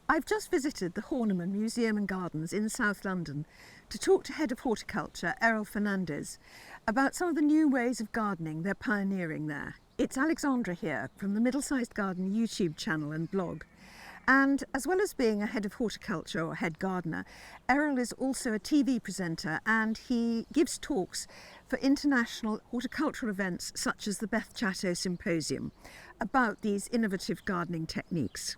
I've just visited the Horniman Museum Gardens in South London to talk to Head of Horticulture Errol Fernandes about some of the new ways of gardening they're pioneering there. It's Alexandra here from the Middle-Sized Garden YouTube channel and blog. And as well as being a head of horticulture or head gardener, Errol is also a TV presenter, and he gives talks for international horticultural events such as the Beth Chatto Symposium about these innovative gardening techniques.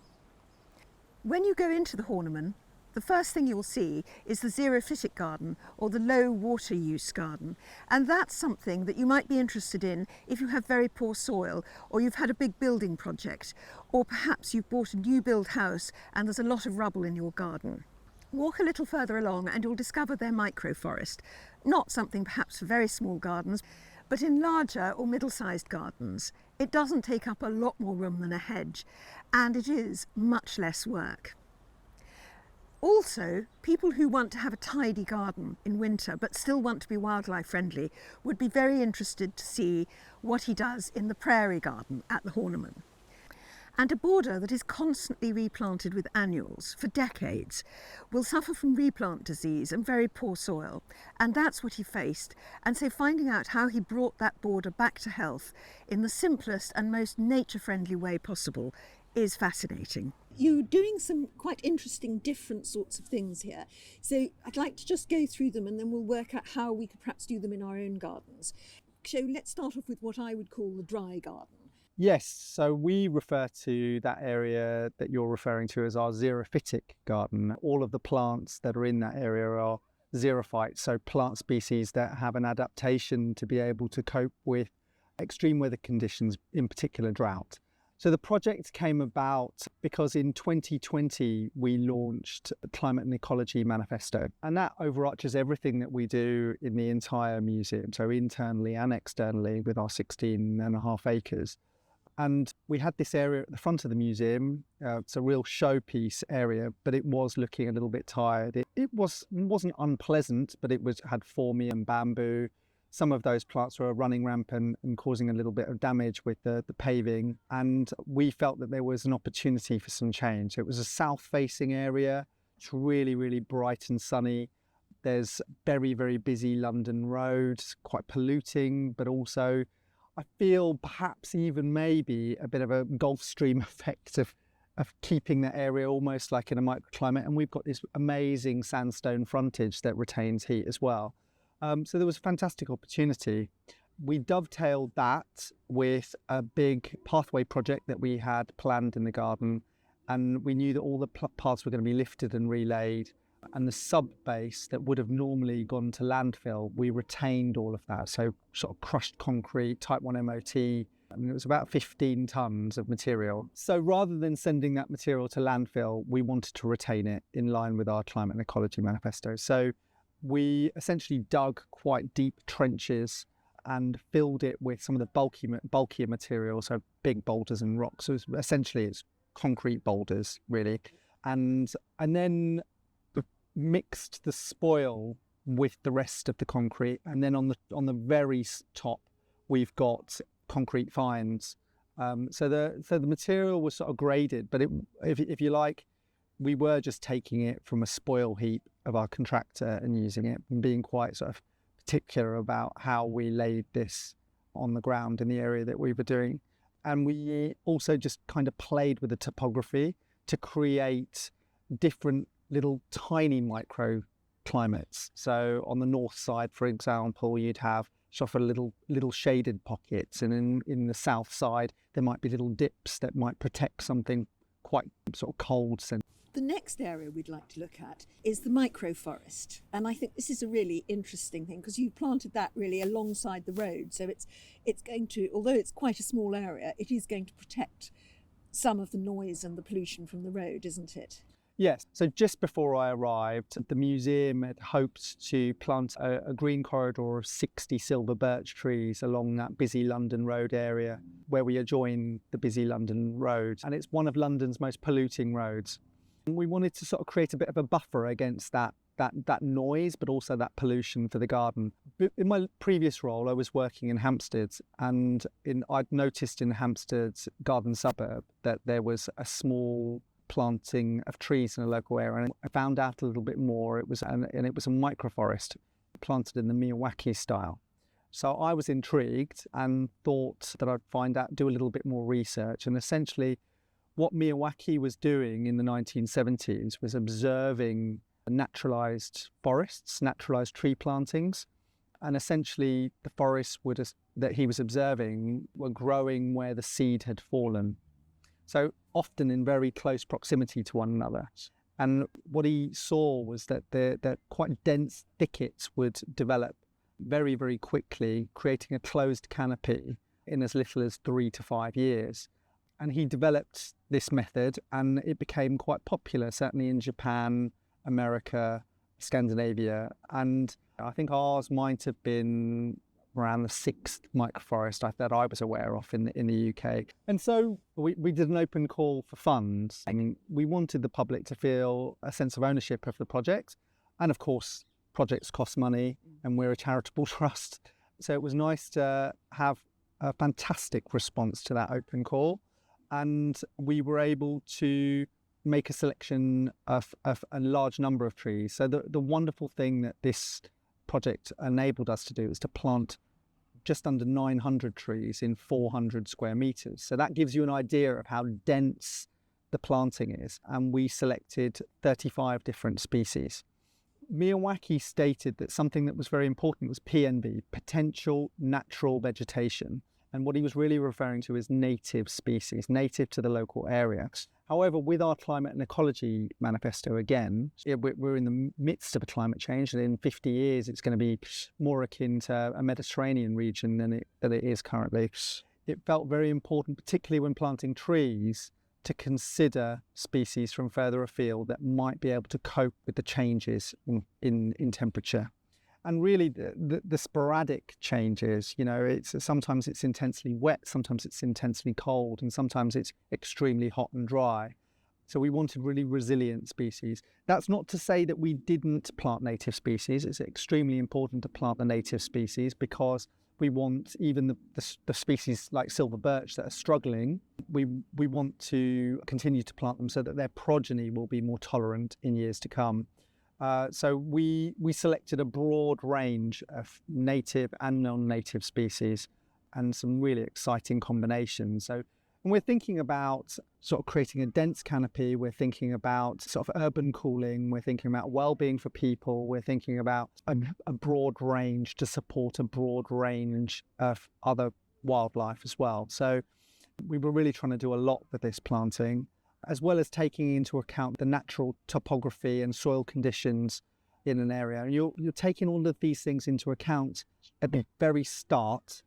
When you go into the Horniman, the first thing you'll see is the Xerophytic garden, or the low water use garden, and that's something that you might be interested in if you have very poor soil, or you've had a big building project, or perhaps you've bought a new build house and there's a lot of rubble in your garden. Walk a little further along and you'll discover their microforest, not something perhaps for very small gardens, but in larger or middle-sized gardens. It doesn't take up a lot more room than a hedge, and it is much less work. Also, people who want to have a tidy garden in winter but still want to be wildlife friendly would be very interested to see what he does in the Prairie Garden at the Horniman. And a border that is constantly replanted with annuals for decades will suffer from replant disease and very poor soil, and that's what he faced. And so finding out how he brought that border back to health in the simplest and most nature-friendly way possible is fascinating. You're doing some quite interesting different sorts of things here, so I'd like to just go through them and then we'll work out how we could perhaps do them in our own gardens. So let's start off with what I would call the dry garden. Yes, so we refer to that area that you're referring to as our xerophytic garden. All of the plants that are in that area are xerophytes, so plant species that have an adaptation to be able to cope with extreme weather conditions, in particular drought. So the project came about because in 2020 we launched a Climate and Ecology Manifesto, and that overarches everything that we do in the entire museum, so internally and externally with our 16.5 acres. And we had this area at the front of the museum. It's a real showpiece area, but it was looking a little bit tired. It wasn't unpleasant, but had phormium and bamboo. Some of those plants were running rampant and causing a little bit of damage with the paving. And we felt that there was an opportunity for some change. It was a south-facing area. It's really, really bright and sunny. There's very, very busy London roads, quite polluting, but also I feel perhaps even maybe a bit of a Gulf Stream effect of keeping that area almost like in a microclimate. And we've got this amazing sandstone frontage that retains heat as well. So there was a fantastic opportunity. We dovetailed that with a big pathway project that we had planned in the garden. And we knew that all the paths were going to be lifted and relaid. And the sub-base that would have normally gone to landfill, we retained all of that. So sort of crushed concrete, type 1 MOT, and it was about 15 tonnes of material. So rather than sending that material to landfill, we wanted to retain it in line with our Climate and Ecology Manifesto. So we essentially dug quite deep trenches and filled it with some of the bulkier material, so big boulders and rocks. So essentially it's concrete boulders, really. And then mixed the spoil with the rest of the concrete, and then on the very top we've got concrete fines. So the material was sort of graded, but if you like, we were just taking it from a spoil heap of our contractor and using it, and being quite sort of particular about how we laid this on the ground in the area that we were doing. And we also just kind of played with the topography to create different little tiny microclimates. So on the north side, for example, you'd have sort of little shaded pockets, and in the south side there might be little dips that might protect something quite sort of cold. The next area we'd like to look at is the microforest, and I think this is a really interesting thing because you planted that really alongside the road, so it's going to, although it's quite a small area, it is going to protect some of the noise and the pollution from the road, isn't it? Yes, so just before I arrived, the museum had hoped to plant a green corridor of 60 silver birch trees along that busy London road area where we adjoin the busy London road. And it's one of London's most polluting roads. And we wanted to sort of create a bit of a buffer against that noise, but also that pollution for the garden. In my previous role, I was working in Hampstead, and I'd noticed in Hampstead's garden suburb that there was a small planting of trees in a local area, and I found out a little bit more. It was a microforest planted in the Miyawaki style. So I was intrigued and thought that I'd do a little bit more research. And essentially what Miyawaki was doing in the 1970s was observing naturalized forests, naturalized tree plantings. And essentially the forests that he was observing were growing where the seed had fallen. So often in very close proximity to one another. And what he saw was that the quite dense thickets would develop very, very quickly, creating a closed canopy in as little as 3 to 5 years. And he developed this method and it became quite popular, certainly in Japan, America, Scandinavia. And I think ours might have been around the 6th microforest that I was aware of in the UK. And so we did an open call for funds. I mean, we wanted the public to feel a sense of ownership of the project. And of course, projects cost money and we're a charitable trust. So it was nice to have a fantastic response to that open call. And we were able to make a selection of a large number of trees. So the wonderful thing that this project enabled us to do is to plant just under 900 trees in 400 square meters. So that gives you an idea of how dense the planting is. And we selected 35 different species. Miyawaki stated that something that was very important was PNV, potential natural vegetation. And what he was really referring to is native species, native to the local area. However, with our climate and ecology manifesto, again, we're in the midst of a climate change, and in 50 years, it's going to be more akin to a Mediterranean region than it is currently. It felt very important, particularly when planting trees, to consider species from further afield that might be able to cope with the changes in temperature. And really the sporadic changes, sometimes it's intensely wet, sometimes it's intensely cold, and sometimes it's extremely hot and dry. So we wanted really resilient species. That's not to say that we didn't plant native species. It's extremely important to plant the native species because we want even the species like silver birch that are struggling, we want to continue to plant them so that their progeny will be more tolerant in years to come. So we selected a broad range of native and non-native species and some really exciting combinations. So when we're thinking about sort of creating a dense canopy, we're thinking about sort of urban cooling, we're thinking about well-being for people, we're thinking about a broad range to support a broad range of other wildlife as well. So we were really trying to do a lot with this planting, as well as taking into account the natural topography and soil conditions in an area. And you're taking all of these things into account at the very start,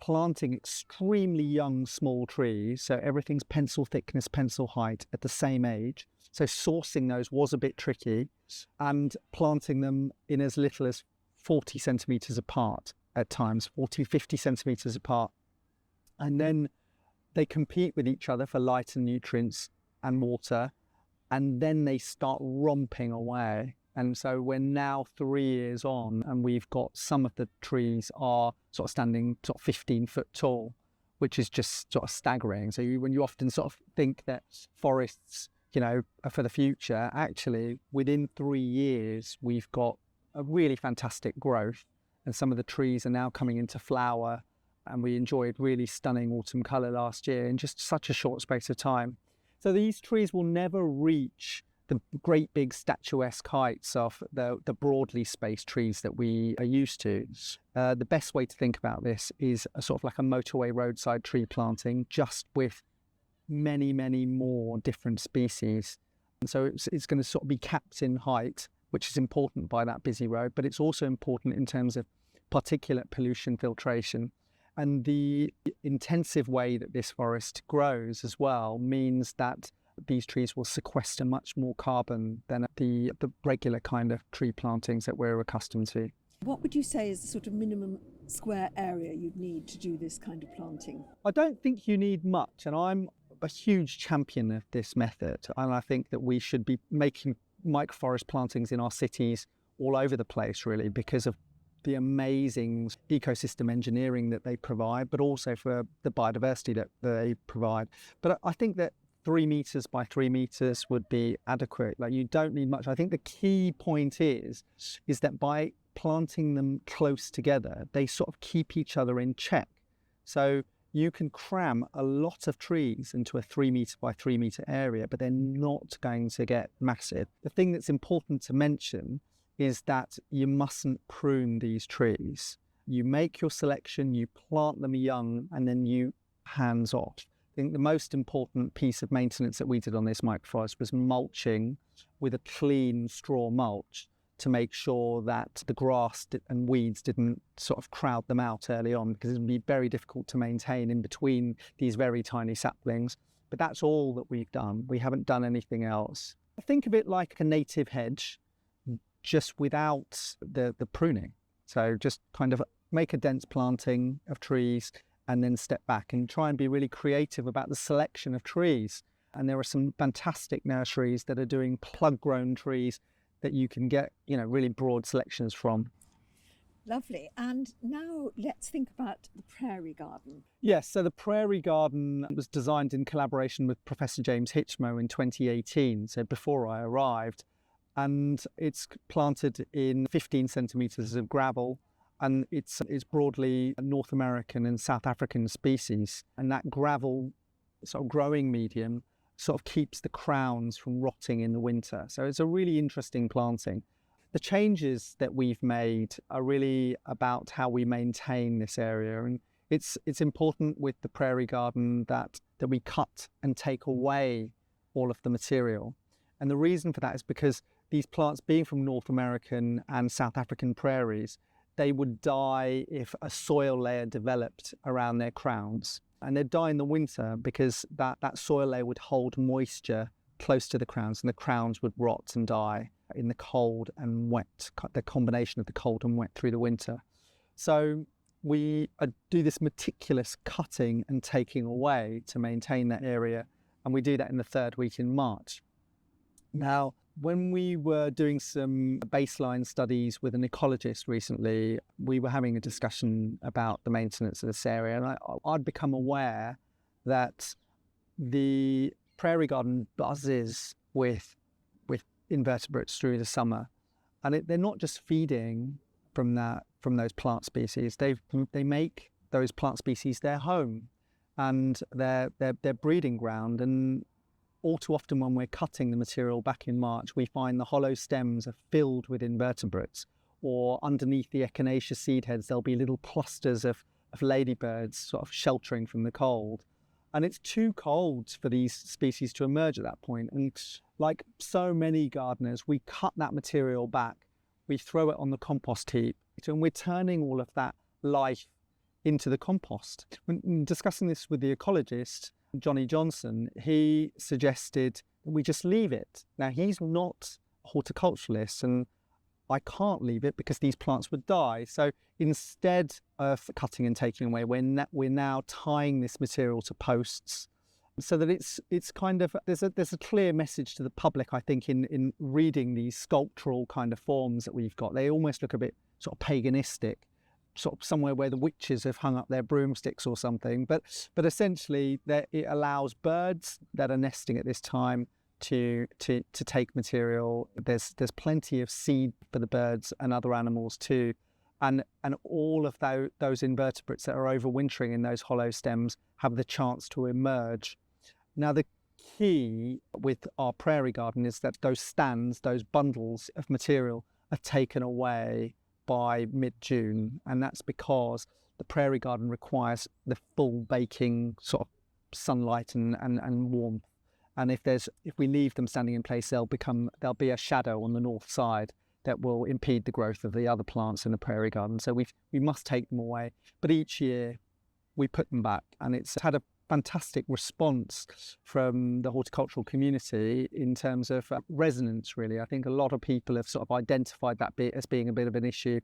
planting extremely young small trees, so everything's pencil thickness, pencil height at the same age. So sourcing those was a bit tricky, and planting them in as little as 40 centimetres apart at times, 50 centimetres apart. And then they compete with each other for light and nutrients and water, and then they start romping away. And so we're now 3 years on, and we've got some of the trees are sort of standing sort of 15 foot tall, which is just sort of staggering. So when you often sort of think that forests, are for the future, actually within 3 years, we've got a really fantastic growth, and some of the trees are now coming into flower. And we enjoyed really stunning autumn colour last year in just such a short space of time. So these trees will never reach the great big statuesque heights of the broadly spaced trees that we are used to. The best way to think about this is a sort of like a motorway roadside tree planting, just with many, many more different species. And so it's going to sort of be capped in height, which is important by that busy road, but it's also important in terms of particulate pollution filtration. And the intensive way that this forest grows as well means that these trees will sequester much more carbon than the regular kind of tree plantings that we're accustomed to. What would you say is the sort of minimum square area you'd need to do this kind of planting? I don't think you need much, and I'm a huge champion of this method. And I think that we should be making microforest plantings in our cities all over the place, really, because of the amazing ecosystem engineering that they provide, but also for the biodiversity that they provide. But I think that 3 meters by 3 meters would be adequate. Like, you don't need much. I think the key point is that by planting them close together, they sort of keep each other in check. So you can cram a lot of trees into a 3 meter by 3 meter area, but they're not going to get massive. The thing that's important to mention is that you mustn't prune these trees. You make your selection, you plant them young, and then you hands off. I think the most important piece of maintenance that we did on this microforest was mulching with a clean straw mulch to make sure that the grass and weeds didn't sort of crowd them out early on, because it would be very difficult to maintain in between these very tiny saplings. But that's all that we've done. We haven't done anything else. Think of it like a native hedge, just without the pruning. So just kind of make a dense planting of trees and then step back and try and be really creative about the selection of trees. And there are some fantastic nurseries that are doing plug-grown trees that you can get, really broad selections from. Lovely. And now let's think about the Prairie Garden. Yes, so the Prairie Garden was designed in collaboration with Professor James Hitchmo in 2018, so before I arrived. And it's planted in 15 centimetres of gravel, and it's broadly North American and South African species. And that gravel sort of growing medium sort of keeps the crowns from rotting in the winter. So it's a really interesting planting. The changes that we've made are really about how we maintain this area. And it's important with the Prairie Garden that we cut and take away all of the material. And the reason for that is because these plants, being from North American and South African prairies, they would die if a soil layer developed around their crowns. And they'd die in the winter because that soil layer would hold moisture close to the crowns, and the crowns would rot and die in the cold and wet, the combination of the cold and wet through the winter. So we do this meticulous cutting and taking away to maintain that area, and we do that in the third week in March. Now, when we were doing some baseline studies with an ecologist recently, we were having a discussion about the maintenance of this area, and I'd become aware that the Prairie Garden buzzes with invertebrates through the summer, and they're not just feeding from those plant species. They make those plant species their home and their breeding ground. And all too often when we're cutting the material back in March, we find the hollow stems are filled with invertebrates, or underneath the echinacea seed heads, there'll be little clusters of ladybirds sort of sheltering from the cold. And it's too cold for these species to emerge at that point. And like so many gardeners, we cut that material back, we throw it on the compost heap, and we're turning all of that life into the compost. When discussing this with the ecologist, Johnny Johnson, he suggested that we just leave it. Now, he's not a horticulturalist, and I can't leave it because these plants would die. So instead of cutting and taking away, we're now tying this material to posts, so that it's kind of, there's a clear message to the public, I think, in reading these sculptural kind of forms that we've got. They almost look a bit sort of paganistic, sort of somewhere where the witches have hung up their broomsticks or something. But essentially, it allows birds that are nesting at this time to take material. There's plenty of seed for the birds and other animals too, and all of those invertebrates that are overwintering in those hollow stems have the chance to emerge. Now, the key with our Prairie Garden is that those stands, those bundles of material, are taken away by mid-June, and that's because the Prairie Garden requires the full baking sort of sunlight and warmth. And if we leave them standing in place, there'll be a shadow on the north side that will impede the growth of the other plants in the Prairie Garden. So we must take them away. But each year we put them back, and it's had a fantastic response from the horticultural community in terms of resonance, really. I think a lot of people have sort of identified that bit as being a bit of an issue.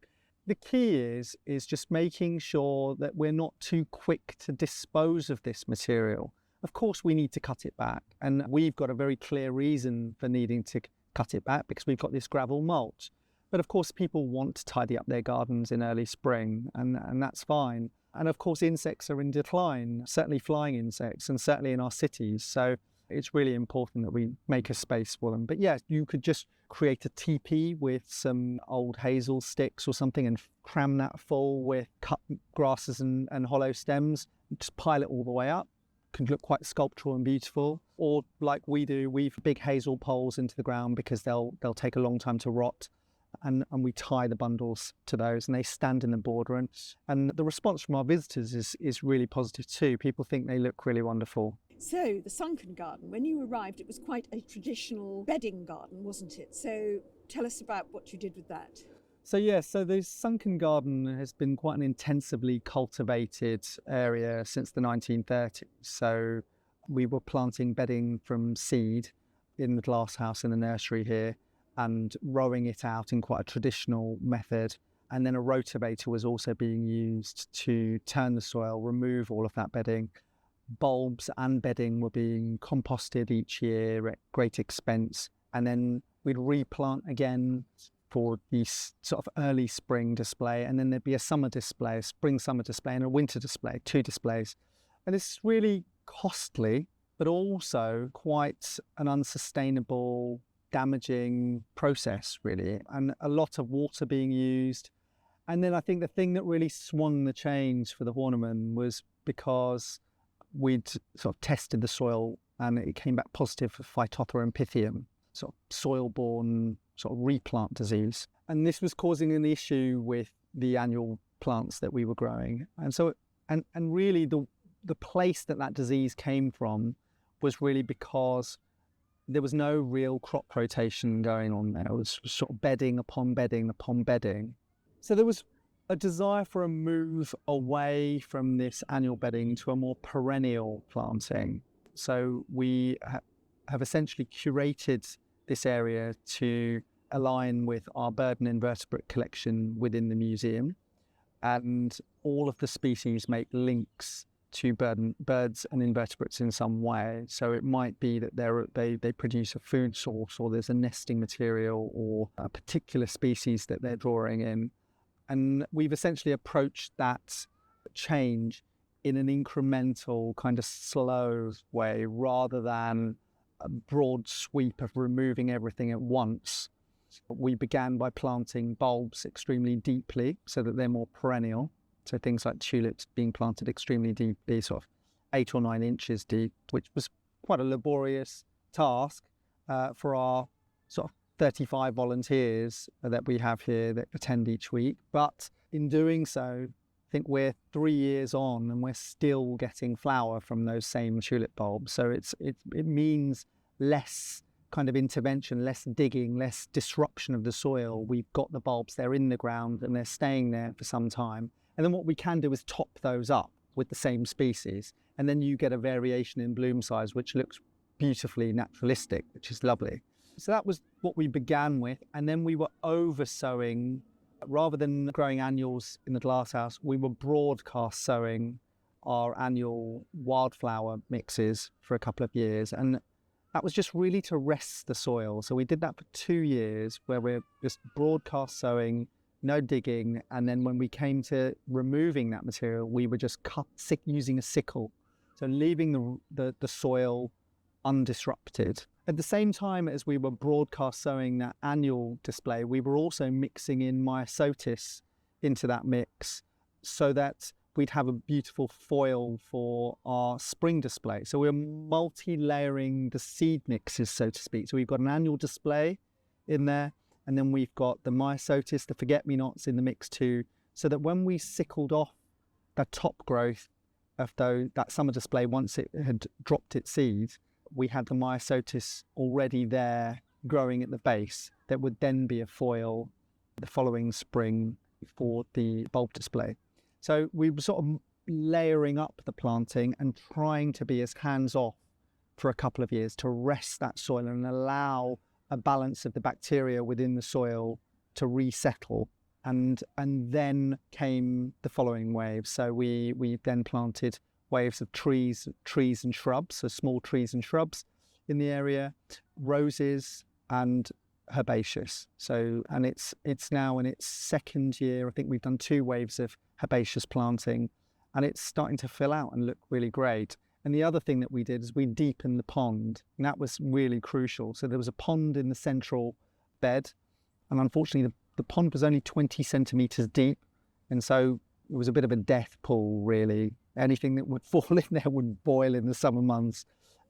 The key is just making sure that we're not too quick to dispose of this material. Of course, we need to cut it back, and we've got a very clear reason for needing to cut it back, because we've got this gravel mulch. But of course, people want to tidy up their gardens in early spring, and that's fine. And of course, insects are in decline, certainly flying insects, and certainly in our cities. So it's really important that we make a space for them. But yeah, you could just create a teepee with some old hazel sticks or something and cram that full with cut grasses and hollow stems, just pile it all the way up. Can look quite sculptural and beautiful. Or like we do, weave big hazel poles into the ground because they'll take a long time to rot. And we tie the bundles to those and they stand in the border. And the response from our visitors is really positive too. People think they look really wonderful. So the Sunken Garden, when you arrived, it was quite a traditional bedding garden, wasn't it? So tell us about what you did with that. So the Sunken Garden has been quite an intensively cultivated area since the 1930s. So we were planting bedding from seed in the glass house in the nursery here and rowing it out in quite a traditional method. And then a rotavator was also being used to turn the soil, remove all of that bedding. Bulbs and bedding were being composted each year at great expense. And then we'd replant again for the sort of early spring display. And then there'd be a summer display, a spring-summer display and a winter display, 2 displays. And it's really costly, but also quite an unsustainable, damaging process, really, and a lot of water being used. And then I think the thing that really swung the change for the Horniman was because we'd sort of tested the soil and it came back positive for Phytophthora and Pythium, sort of soil-borne sort of replant disease. And this was causing an issue with the annual plants that we were growing. And so, and really the place that disease came from was really because there was no real crop rotation going on there. It was sort of bedding upon bedding upon bedding. So there was a desire for a move away from this annual bedding to a more perennial planting. So we have essentially curated this area to align with our bird and invertebrate collection within the museum. And all of the species make links to birds and invertebrates in some way. So it might be that they produce a food source, or there's a nesting material, or a particular species that they're drawing in. And we've essentially approached that change in an incremental, kind of slow way, rather than a broad sweep of removing everything at once. We began by planting bulbs extremely deeply so that they're more perennial. So things like tulips being planted extremely deeply, sort of 8 or 9 inches deep, which was quite a laborious task for our sort of 35 volunteers that we have here that attend each week. But in doing so, I think we're 3 years on and we're still getting flower from those same tulip bulbs. So it means less kind of intervention, less digging, less disruption of the soil. We've got the bulbs, they're in the ground and they're staying there for some time. And then what we can do is top those up with the same species. And then you get a variation in bloom size, which looks beautifully naturalistic, which is lovely. So that was what we began with. And then we were over sowing, rather than growing annuals in the glasshouse, we were broadcast sowing our annual wildflower mixes for a couple of years. And that was just really to rest the soil. So we did that for 2 years, where we're just broadcast sowing, no digging, and then when we came to removing that material, we were just using a sickle, so leaving the soil undisrupted. At the same time as we were broadcast sowing that annual display, we were also mixing in Myosotis into that mix so that we'd have a beautiful foil for our spring display. So we're multi-layering the seed mixes, so to speak. So we've got an annual display in there, and then we've got the Myosotis, the forget-me-nots in the mix too, so that when we sickled off the top growth of that summer display, once it had dropped its seed, we had the Myosotis already there growing at the base that would then be a foil the following spring for the bulb display. So we were sort of layering up the planting and trying to be as hands-off for a couple of years to rest that soil and allow a balance of the bacteria within the soil to resettle. And then came the following waves. So we then planted waves of trees and shrubs, so small trees and shrubs in the area, roses and herbaceous. So, and it's now in its second year. I think we've done 2 waves of herbaceous planting, and it's starting to fill out and look really great. And the other thing that we did is we deepened the pond, and that was really crucial. So there was a pond in the central bed, and unfortunately the pond was only 20 centimetres deep, and so it was a bit of a death pool, really. Anything that would fall in there would boil in the summer months,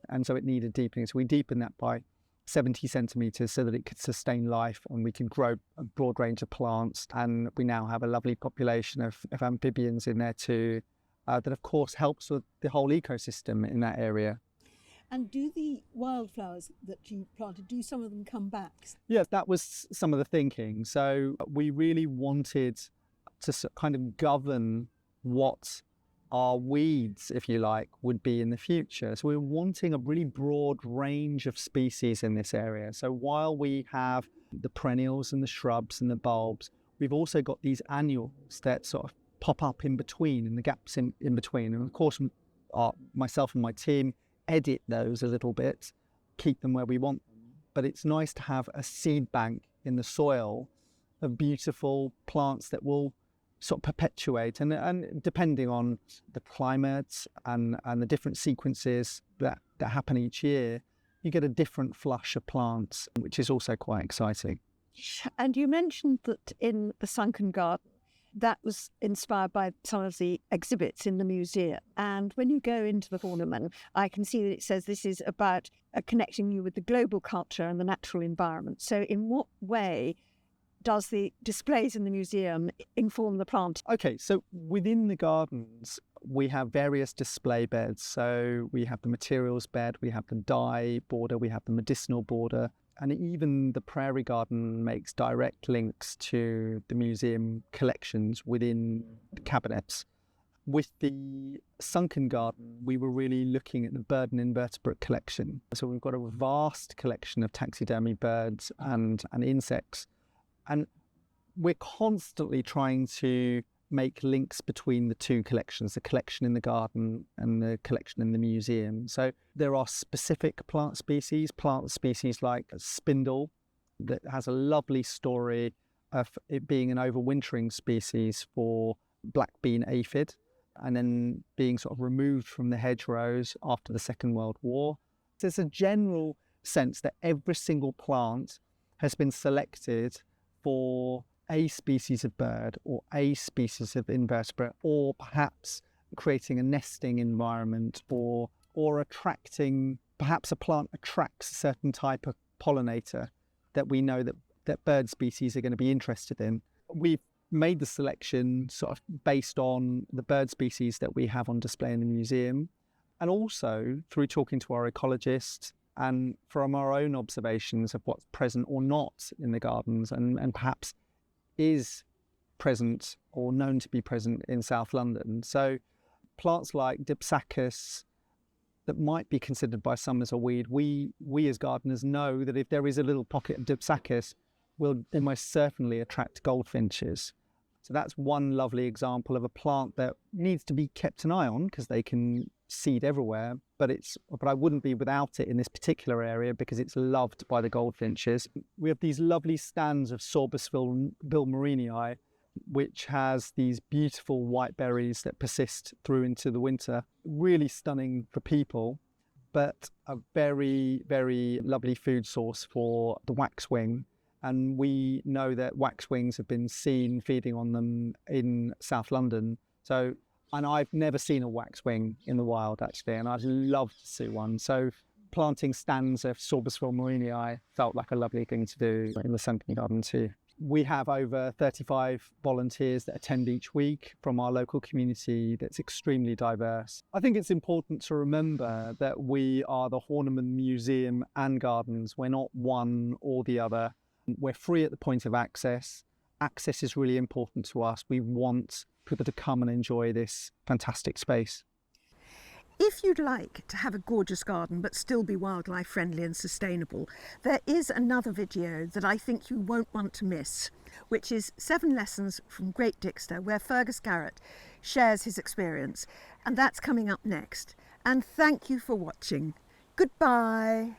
and so it needed deepening. So we deepened that by 70 centimetres so that it could sustain life and we can grow a broad range of plants. And we now have a lovely population of amphibians in there too, that of course helps with the whole ecosystem in that area. And do the wildflowers that you planted, do some of them come back? Yeah, that was some of the thinking. So we really wanted to kind of govern what our weeds, if you like, would be in the future. So we're wanting a really broad range of species in this area. So while we have the perennials and the shrubs and the bulbs, we've also got these annuals that sort of pop up in between, in the gaps in between. And of course, myself and my team edit those a little bit, keep them where we want them. But it's nice to have a seed bank in the soil of beautiful plants that will sort of perpetuate, and depending on the climate and the different sequences that happen each year, you get a different flush of plants, which is also quite exciting. And you mentioned that in the Sunken Garden, that was inspired by some of the exhibits in the museum. And when you go into the Horniman, I can see that it says this is about connecting you with the global culture and the natural environment. So in what way does the displays in the museum inform the plant? Okay, so within the gardens, we have various display beds. So we have the materials bed, we have the dye border, we have the medicinal border, and even the Prairie Garden makes direct links to the museum collections within the cabinets. With the Sunken Garden, we were really looking at the bird and invertebrate collection. So we've got a vast collection of taxidermy birds and insects. And we're constantly trying to make links between the two collections, the collection in the garden and the collection in the museum. So there are specific plant species like spindle, that has a lovely story of it being an overwintering species for black bean aphid, and then being sort of removed from the hedgerows after the Second World War. There's a general sense that every single plant has been selected for a species of bird or a species of invertebrate, or perhaps creating a nesting environment, or attracting, perhaps a plant attracts a certain type of pollinator that we know that bird species are going to be interested in. We've made the selection sort of based on the bird species that we have on display in the museum, and also through talking to our ecologists and from our own observations of what's present or not in the gardens, and perhaps is present or known to be present in South London. So plants like Dipsacus that might be considered by some as a weed, we as gardeners know that if there is a little pocket of Dipsacus, will almost certainly attract goldfinches. So that's one lovely example of a plant that needs to be kept an eye on, because they can seed everywhere, but I wouldn't be without it in this particular area because it's loved by the goldfinches. We have these lovely stands of Sorbus vilmorenii, which has these beautiful white berries that persist through into the winter. Really stunning for people, but a very, very lovely food source for the waxwing. And we know that waxwings have been seen feeding on them in South London. And I've never seen a waxwing in the wild, actually, and I'd love to see one. So planting stands of Sorbus vilmorenii felt like a lovely thing to do in the Sunken Garden too. We have over 35 volunteers that attend each week from our local community that's extremely diverse. I think it's important to remember that we are the Horniman Museum and Gardens. We're not one or the other. We're free at the point of access. Access is really important to us. We want people to come and enjoy this fantastic space. If you'd like to have a gorgeous garden but still be wildlife friendly and sustainable, there is another video that I think you won't want to miss, which is 7 Lessons from Great Dixter, where Fergus Garrett shares his experience. And that's coming up next. And thank you for watching. Goodbye.